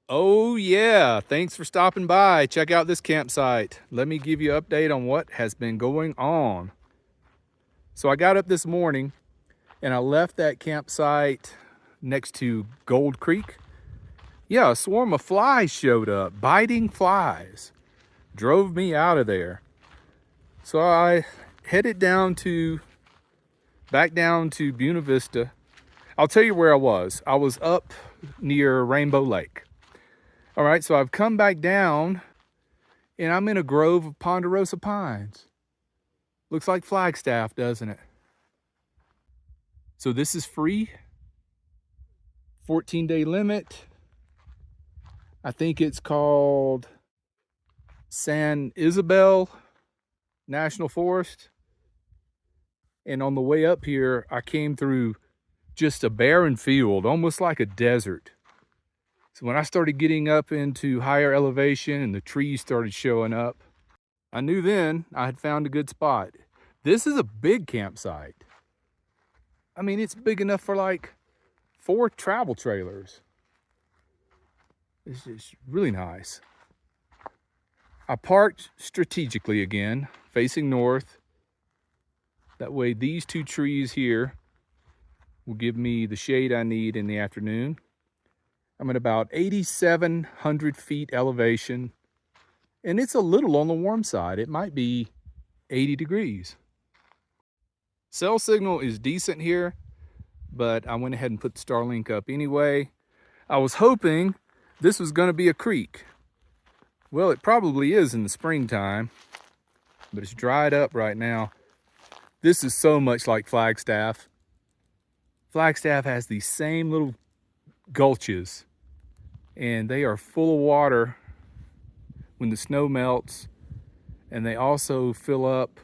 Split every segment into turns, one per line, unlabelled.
Oh yeah, thanks for stopping by. Check out this campsite. Let me give you an update on what has been going on. So I got up this morning and I left that campsite next to Gold Creek. Yeah, a swarm of flies showed up, biting flies. Drove me out of there. So I headed back down to Buena Vista. I'll tell you where I was. I was up near Rainbow Lake. All right, so I've come back down and I'm in a grove of ponderosa pines. Looks like Flagstaff, doesn't it? So this is free, 14-day limit. I think it's called San Isabel National Forest. And on the way up here, I came through just a barren field, almost like a desert. So when I started getting up into higher elevation and the trees started showing up, I knew then I had found a good spot. This is a big campsite. I mean, it's big enough for like 4 travel trailers. It's just really nice. I parked strategically again, facing north. That way these 2 trees here will give me the shade I need in the afternoon. I'm at about 8,700 feet elevation, and it's a little on the warm side. It might be 80 degrees. Cell signal is decent here, but I went ahead and put the Starlink up anyway. I was hoping this was going to be a creek. Well, it probably is in the springtime, but it's dried up right now. This is so much like Flagstaff. Flagstaff has these same little gulches, and they are full of water when the snow melts, and they also fill up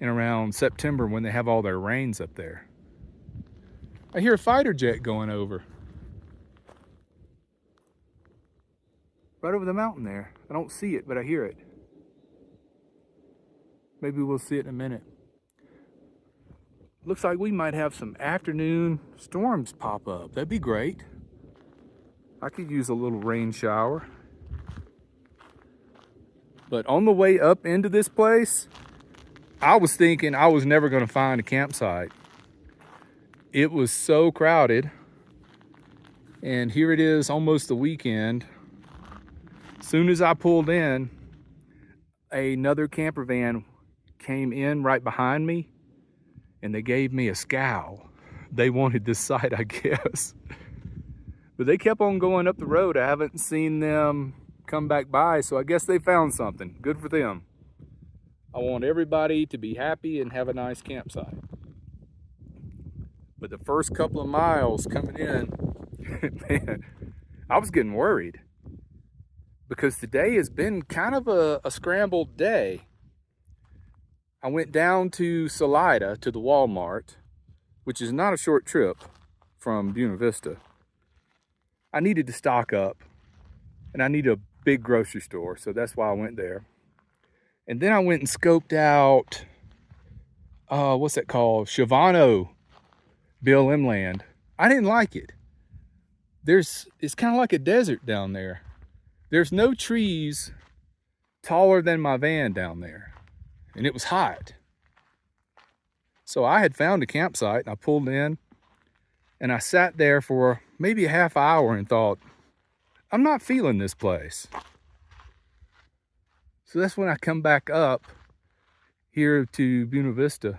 in around September when they have all their rains up there. I hear a fighter jet going over. Right over the mountain there. I don't see it, but I hear it. Maybe we'll see it in a minute. Looks like we might have some afternoon storms pop up. That'd be great. I could use a little rain shower. But on the way up into this place, I was thinking I was never going to find a campsite. It was so crowded. And here it is, almost the weekend. Soon as I pulled in, another camper van came in right behind me, and they gave me a scowl. They wanted this site, I guess. But they kept on going up the road. I haven't seen them come back by, so I guess they found something. Good for them. I want everybody to be happy and have a nice campsite. But the first couple of miles coming in, man, I was getting worried. Because today has been kind of a scrambled day. I went down to Salida to the Walmart, which is not a short trip from Buena Vista. I needed to stock up, and I need a big grocery store, so that's why I went there. And then I went and scoped out, what's that called? Shavano BLM land. I didn't like it. It's kind of like a desert down there. There's no trees taller than my van down there, and it was hot. So I had found a campsite, and I pulled in, and I sat there for maybe a half hour and thought, I'm not feeling this place. So that's when I come back up here to Buena Vista.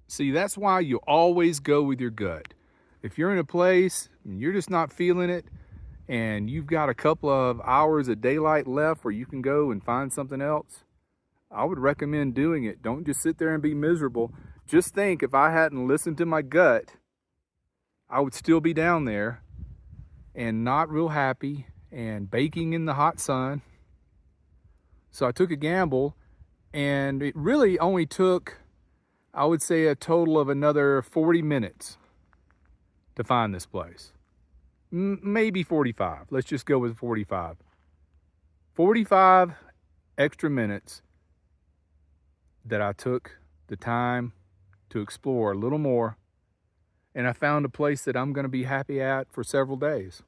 See, that's why you always go with your gut. If you're in a place and you're just not feeling it, and you've got a couple of hours of daylight left where you can go and find something else, I would recommend doing it. Don't just sit there and be miserable. Just think, if I hadn't listened to my gut, I would still be down there and not real happy and baking in the hot sun. So I took a gamble, and it really only took, I would say, a total of another 40 minutes to find this place. Maybe 45. Let's just go with 45. 45 extra minutes that I took the time to explore a little more, and I found a place that I'm going to be happy at for several days.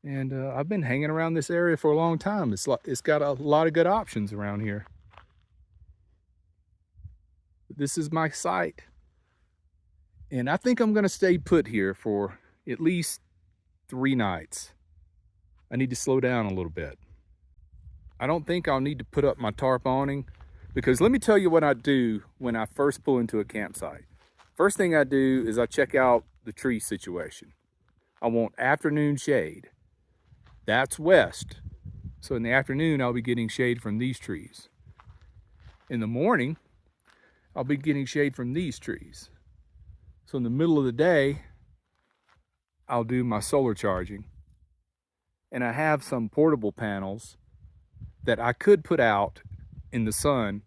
And I've been hanging around this area for a long time. It's got a lot of good options around here. This is my site. And I think I'm gonna stay put here for at least 3 nights. I need to slow down a little bit. I don't think I'll need to put up my tarp awning, because let me tell you what I do when I first pull into a campsite. First thing I do is I check out the tree situation. I want afternoon shade. That's west. So in the afternoon, I'll be getting shade from these trees. In the morning, I'll be getting shade from these trees. So in the middle of the day, I'll do my solar charging. And I have some portable panels that I could put out in the sun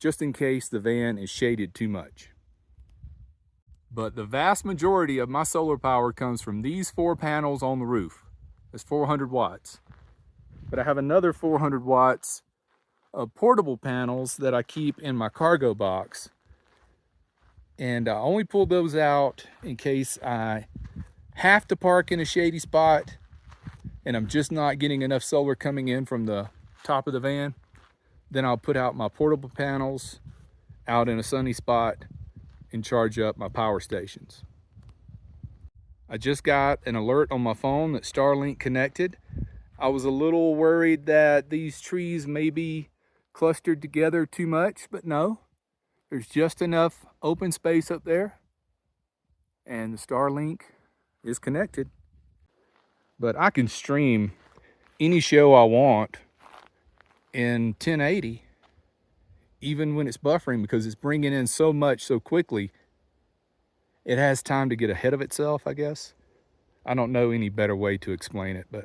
just in case the van is shaded too much. But the vast majority of my solar power comes from these 4 panels on the roof. That's 400 watts. But I have another 400 watts of portable panels that I keep in my cargo box. And I only pull those out in case I have to park in a shady spot and I'm just not getting enough solar coming in from the top of the van. Then I'll put out my portable panels out in a sunny spot and charge up my power stations. I just got an alert on my phone that Starlink connected. I was a little worried that these trees may be clustered together too much, but no. There's just enough open space up there and the Starlink is connected. But I can stream any show I want in 1080 even when it's buffering, because it's bringing in so much so quickly. It has time to get ahead of itself, I guess. I don't know any better way to explain it, but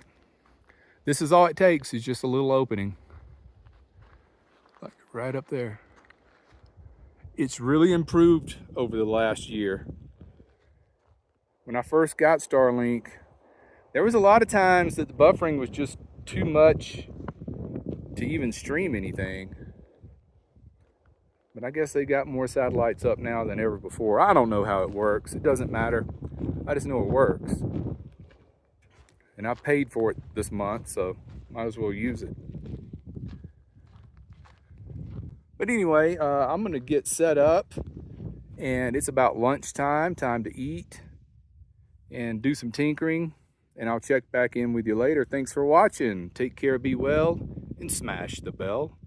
this is all it takes, is just a little opening. Like right up there. It's really improved over the last year. When I first got Starlink, there was a lot of times that the buffering was just too much to even stream anything. But I guess they got more satellites up now than ever before. I don't know how it works. It doesn't matter. I just know it works. And I paid for it this month, so might as well use it. But anyway, I'm gonna get set up, and it's about lunchtime, time to eat and do some tinkering, and I'll check back in with you later. Thanks for watching. Take care, be well, and smash the bell.